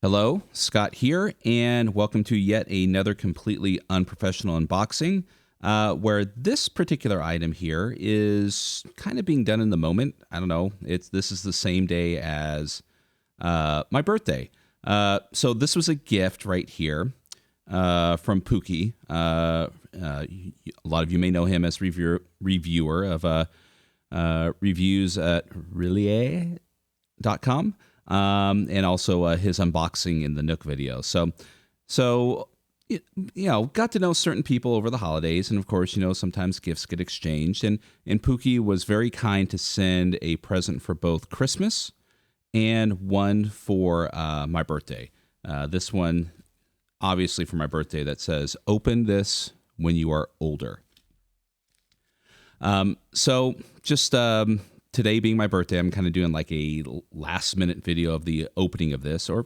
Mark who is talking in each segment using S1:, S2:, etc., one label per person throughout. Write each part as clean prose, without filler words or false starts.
S1: Hello, Scott here, and welcome to yet another completely unprofessional unboxing, where this particular item here is kind of being done in the moment. I don't know. This is the same day as my birthday. So this was a gift right here from Pookie. A lot of you may know him as reviewer of reviews at Relier.com. And also his unboxing in the Nook video. So got to know certain people over the holidays, and of course, sometimes gifts get exchanged. And Pookie was very kind to send a present for both Christmas and one for my birthday. This one, obviously, for my birthday, that says "Open this when you are older." So just. Today being my birthday, I'm kind of doing like a last minute video of the opening of this, or,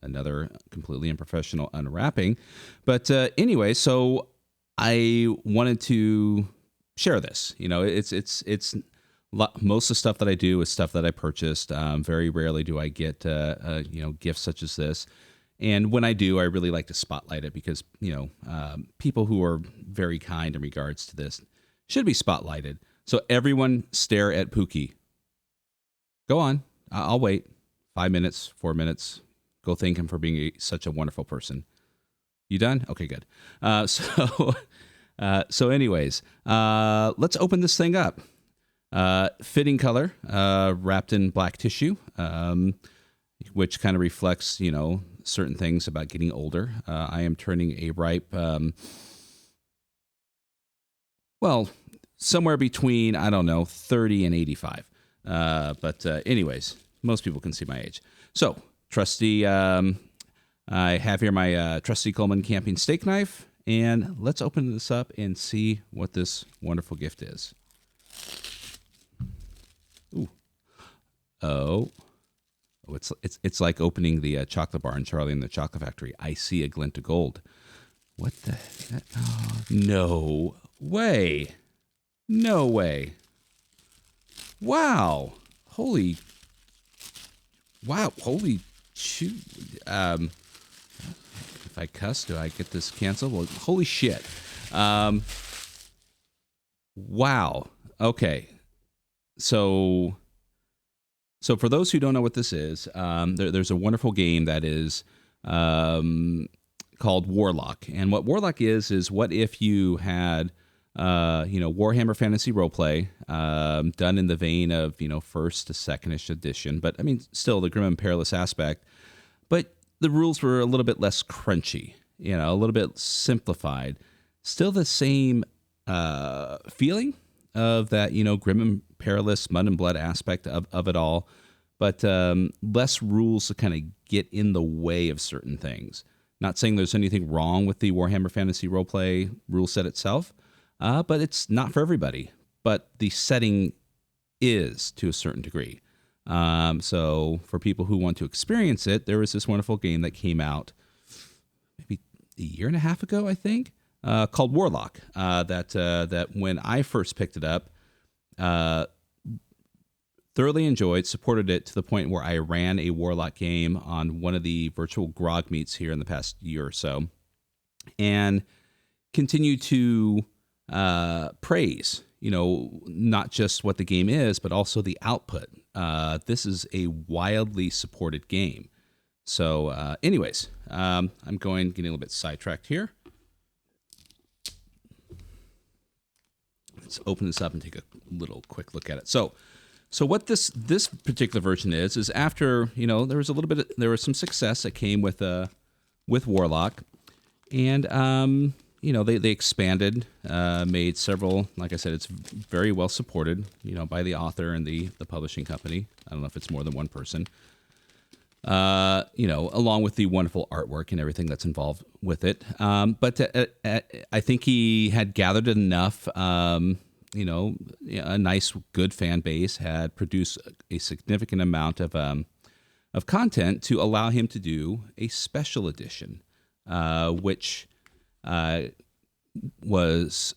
S1: another completely unprofessional unwrapping. But anyway, so I wanted to share this. It's most of the stuff that I do is stuff that I purchased. Very rarely do I get, gifts such as this. And when I do, I really like to spotlight it because, people who are very kind in regards to this should be spotlighted. So everyone stare at Pookie. Go on. I'll wait. 5 minutes, 4 minutes. Go thank him for being such a wonderful person. You done? Okay, good. So anyways, let's open this thing up. Fitting color, wrapped in black tissue, which kind of reflects, certain things about getting older. I am turning a ripe, somewhere between, 30 and 85. But anyways, most people can see my age. So, trusty, I have here my trusty Coleman camping steak knife, and let's open this up and see what this wonderful gift is. Ooh. Oh, it's like opening the chocolate bar in Charlie and the Chocolate Factory. I see a glint of gold. What the heck? Oh, no way. No way. Wow. Holy shoot. If I cuss, do I get this canceled? Well, holy shit. Wow. Okay. So for those who don't know what this is, there's a wonderful game that is called Warlock. And what Warlock is what if you had Warhammer Fantasy Roleplay, done in the vein of, first to second-ish edition, but still the grim and perilous aspect, but the rules were a little bit less crunchy, a little bit simplified, still the same, feeling of that, grim and perilous mud and blood aspect of it all, but, less rules to kind of get in the way of certain things. Not saying there's anything wrong with the Warhammer Fantasy Roleplay rule set itself, but it's not for everybody. But the setting is to a certain degree. So for people who want to experience it, there was this wonderful game that came out maybe a year and a half ago, I think, called Warlock. That when I first picked it up, thoroughly enjoyed, supported it to the point where I ran a Warlock game on one of the virtual grog meets here in the past year or so, and continue to praise, not just what the game is, but also the output. This is a wildly supported game. So anyways, I'm getting a little bit sidetracked here. Let's open this up and take a little quick look at it. So what this particular version is after, there was some success that came with Warlock, and they expanded, made several. Like I said, it's very well supported, by the author and the publishing company. I don't know if it's more than one person. Along with the wonderful artwork and everything that's involved with it. But I think he had gathered enough, a nice, good fan base, had produced a significant amount of content to allow him to do a special edition, which was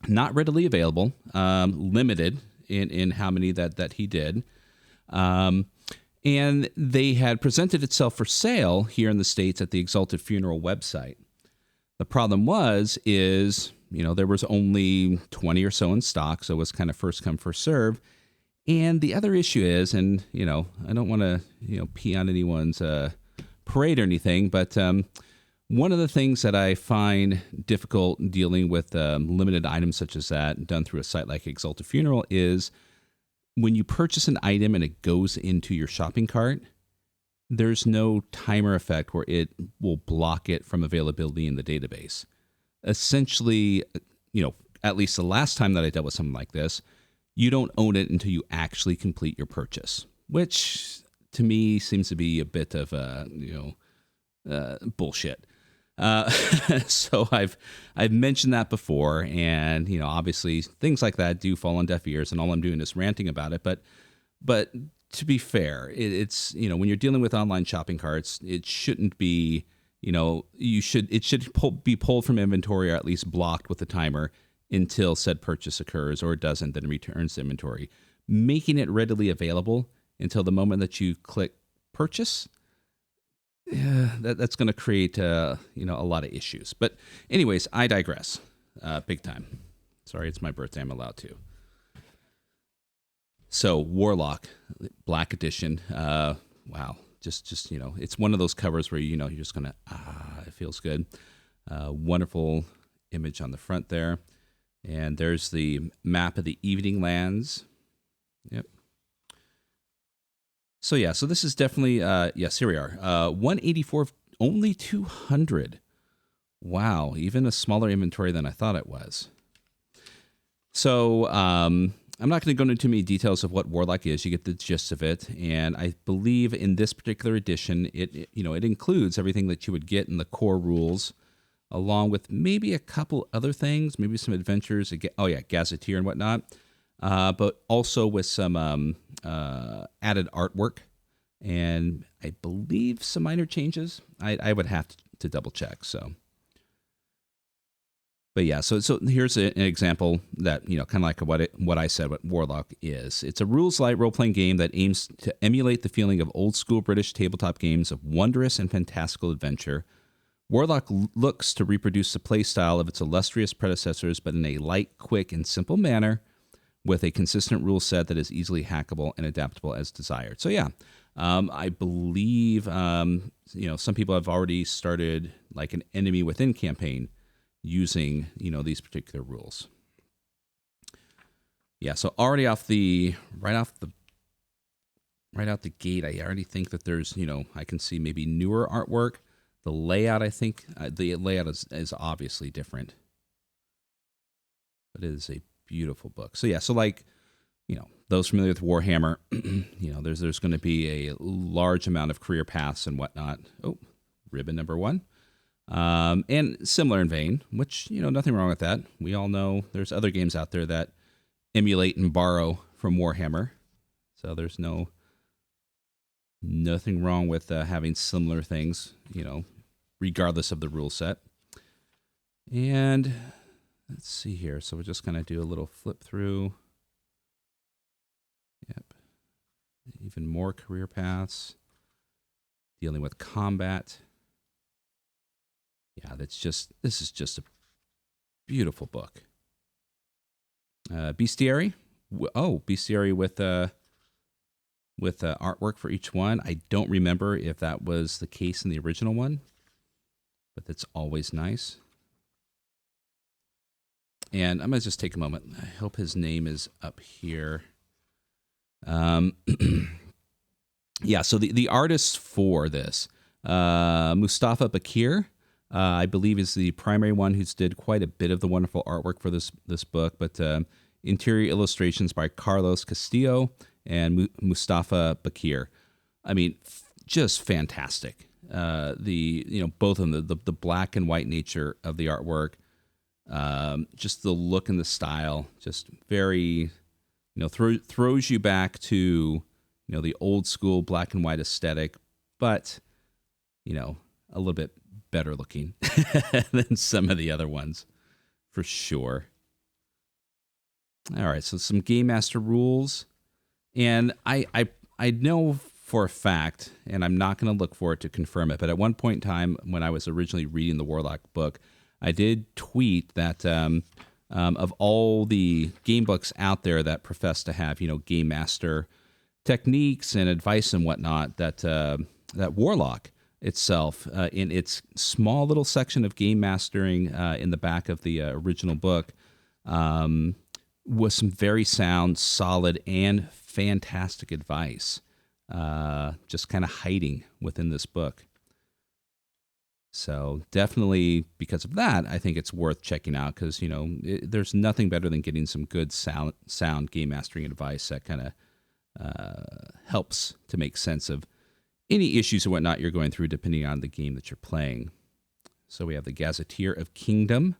S1: not readily available, limited in how many that he did. And they had presented itself for sale here in the States at the Exalted Funeral website. The problem is, there was only 20 or so in stock, so it was kind of first come, first serve. And the other issue is, and, I don't want to, pee on anyone's parade or anything, but one of the things that I find difficult dealing with limited items such as that done through a site like Exalted Funeral is when you purchase an item and it goes into your shopping cart, there's no timer effect where it will block it from availability in the database. Essentially, at least the last time that I dealt with something like this, you don't own it until you actually complete your purchase, which to me seems to be a bit of bullshit. So I've mentioned that before, and obviously things like that do fall on deaf ears, and all I'm doing is ranting about it. But to be fair, it's when you're dealing with online shopping carts, it shouldn't be it should be pulled from inventory or at least blocked with a timer until said purchase occurs, or it doesn't, then it returns to inventory. Making it readily available until the moment that you click purchase. Yeah, that's going to create a lot of issues. But anyways, I digress. Big time. Sorry, it's my birthday. I'm allowed to. So Warlock, Black Edition. Wow, just it's one of those covers where you're just gonna it feels good. Wonderful image on the front there, and there's the map of the Evening Lands. Yep. So yeah, so this is definitely, yes, here we are. 184, only 200. Wow, even a smaller inventory than I thought it was. So I'm not going to go into too many details of what Warlock is. You get the gist of it. And I believe in this particular edition, it includes everything that you would get in the core rules, along with maybe a couple other things, maybe some adventures. Gazetteer and whatnot. But also with some added artwork and I believe some minor changes. I would have to double check. So, but yeah, so here's an example that kind of like what I said. What Warlock is. It's a rules light role playing game that aims to emulate the feeling of old school British tabletop games of wondrous and fantastical adventure. Warlock looks to reproduce the play style of its illustrious predecessors, but in a light, quick, and simple manner, with a consistent rule set that is easily hackable and adaptable as desired. So yeah, I believe some people have already started like an enemy within campaign using these particular rules. Yeah, so already right out the gate, I already think that there's I can see maybe newer artwork. The layout, I think the layout is obviously different, but it is a beautiful book. So yeah, so like, those familiar with Warhammer, there's going to be a large amount of career paths and whatnot. Oh, ribbon number 1. And similar in vein, which, nothing wrong with that. We all know there's other games out there that emulate and borrow from Warhammer. So there's nothing wrong with having similar things, regardless of the rule set. And let's see here. So we're just going to do a little flip through. Yep. Even more career paths. Dealing with combat. Yeah, this is just a beautiful book. Bestiary. Bestiary with artwork for each one. I don't remember if that was the case in the original one, but that's always nice. And I'm going to just take a moment. I hope his name is up here. Yeah, so the artist for this, Mustafa Bakir, I believe is the primary one who's did quite a bit of the wonderful artwork for this book, but interior illustrations by Carlos Castillo and Mustafa Bakir. I mean, just fantastic. Both of them, the black and white nature of the artwork, just the look and the style, just very, throws you back to, the old school black and white aesthetic, but, a little bit better looking than some of the other ones, for sure. All right, so some Game Master rules. And I know for a fact, and I'm not going to look for it to confirm it, but at one point in time when I was originally reading the Warlock book, I did tweet that of all the game books out there that profess to have, game master techniques and advice and whatnot, that Warlock itself, in its small little section of game mastering in the back of the original book, was some very sound, solid, and fantastic advice, just kind of hiding within this book. So definitely because of that, I think it's worth checking out because, there's nothing better than getting some good sound game mastering advice that kind of helps to make sense of any issues and whatnot you're going through depending on the game that you're playing. So we have the Gazetteer of Kingdom.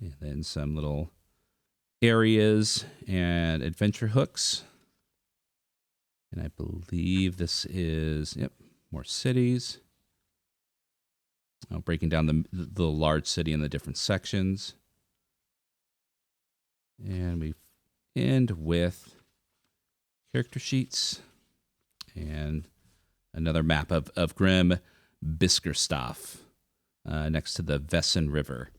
S1: And then some little areas and adventure hooks. And I believe this is, more cities. Breaking down the large city in the different sections. And we end with character sheets and another map of Grim Biskerstaff next to the Vessen River.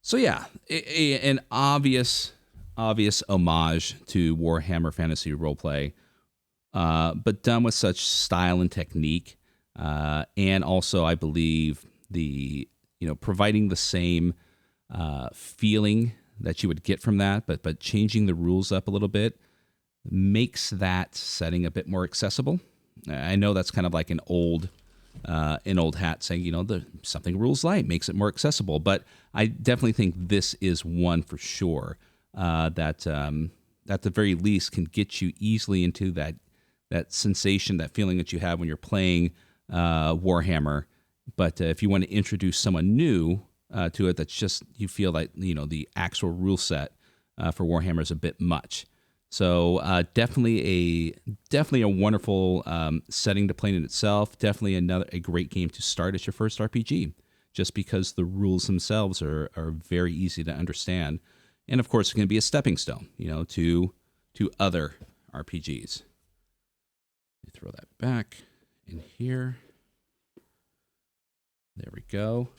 S1: So yeah, an obvious homage to Warhammer Fantasy Roleplay, but done with such style and technique, and also I believe providing the same feeling that you would get from that, but changing the rules up a little bit makes that setting a bit more accessible. I know that's kind of like an old hat saying, something rules light makes it more accessible. But I definitely think this is one for sure that at the very least can get you easily into that sensation, that feeling that you have when you're playing Warhammer. But if you want to introduce someone new to it, that's just, you feel like, the actual rule set for Warhammer is a bit much. So definitely a wonderful setting to play in itself. Definitely a great game to start as your first RPG, just because the rules themselves are very easy to understand, and of course, it's going to be a stepping stone, to other RPGs. Let me throw that back in here. There we go.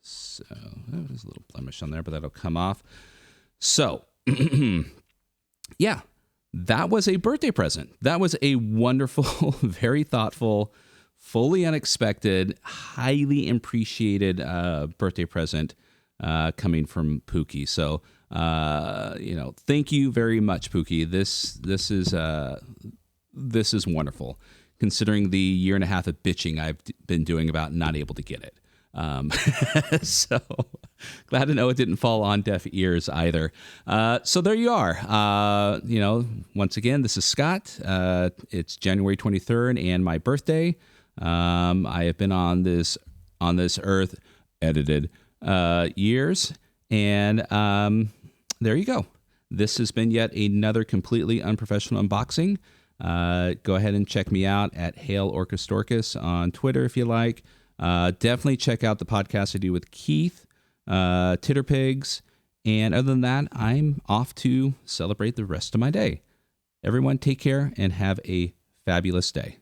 S1: So there's a little blemish on there, but that'll come off. So. Yeah, that was a birthday present. That was a wonderful, very thoughtful, fully unexpected, highly appreciated birthday present coming from Pookie. So, thank you very much, Pookie. This is wonderful, considering the year and a half of bitching I've been doing about not able to get it. So glad to know it didn't fall on deaf ears either. So there you are. Once again, this is Scott. It's January 23rd and my birthday. I have been on this earth edited years, and there you go. This has been yet another completely unprofessional unboxing. Go ahead and check me out at Hail OrcusDorkus on Twitter if you like. Definitely check out the podcast I do with Keith, Titterpigs, and other than that, I'm off to celebrate the rest of my day. Everyone, take care and have a fabulous day.